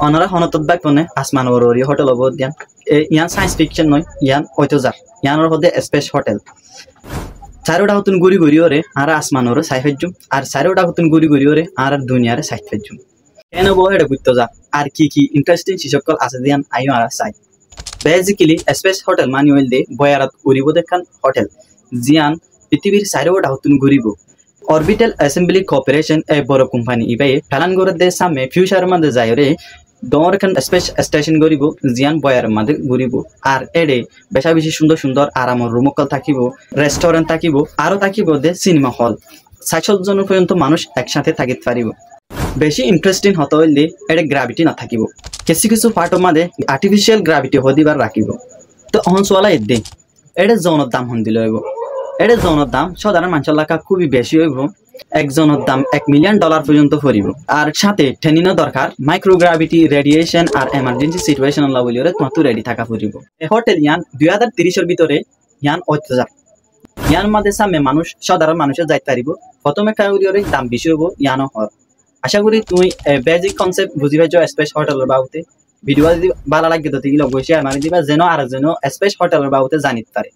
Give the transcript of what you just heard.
অনারা হনতত বাইপনে আসমান ওররি হোটেল অবদ ইয়ান ইয়ান science fiction নয় ইয়ান ঐতজার ইয়ানোর হদে স্পেস হোটেল চারোটা হতুন গুড়ি গুড়ি ওরে আর আসমানোর সাই ফেজুম আর চারোটা হতুন গুড়ি গুড়ি ওরে আর দুনিয়ারে সাই ফেজুম কেন বহ এটা বুঝতে যা আর কি ইন্টারেস্টিং শিসকল আছে দিয়ান আইও আর সাই বেসিক্যালি স্পেস হোটেল মানি হইল দে বয়ারাত উড়িব দেখান হোটেল জিয়ান পৃথিবীর চারোটা হতুন ঘুরিব অরবিটাল অ্যাসেম্বলি কর্পোরেশন এ বড় কোম্পানি ইবাই টালান গড়ে দে সামনে ফিউচার মধ্যে যায় রে দরখান স্পেস স্টেশন গরিব জিয়ান বয়ার মধ্যে ঘুরিব আর এডে বেশা বেশি সুন্দর সুন্দর আরামর রুমকল থাকিব রেস্টুরেন্ট থাকিব আরো থাকিব দে সিনেমা হল ৬০ জন পর্যন্ত মানুষ একসাথে থাকিতে পারিব বেশি ইন্টারেস্টিং হতে হইলে এটা গ্রাভিটি না থাকিব কিছু কিছু পার্টর মাঝে আর্টিফিশিয়াল গ্রাভিটি হদিবার রাখিব তো অহংসওয়ালা এদিন এটা জনের দাম হন দিল হইব এটা জনের দাম সাধারণ মানুষের লেখা খুবই বেশি হইব একজনের দাম $1 মিলিয়ন পর্যন্ত পড়িব আর সাথে টেনিনো দরকার মাইক্রোগ্রাভিটি রেডিয়েশন আর এমার্জেন্সি সিচুয়েশন বলিওরে তোমার রেডি থাকা পড়িব এই হোটেল ইয়ান 2030 ভিতরে ইয়ান ঐতিহ্য ইয়ান মাঝে সামনে মানুষ সাধারণ মানুষের যাইতে পারিব প্রথমে কাউরিওরে দাম বেশি হইব ইয়ানো হর আশা করি তুমি বেসিক কনসেপ্ট বুঝি পাইছো স্পেস হোটেলের বাবুতে ভিডিও যদি ভালো লাগে তো তিগিল অবশ্যই আমার দিবা যেন আর যেন স্পেস হোটেলের বাবুতে জানিতে পারে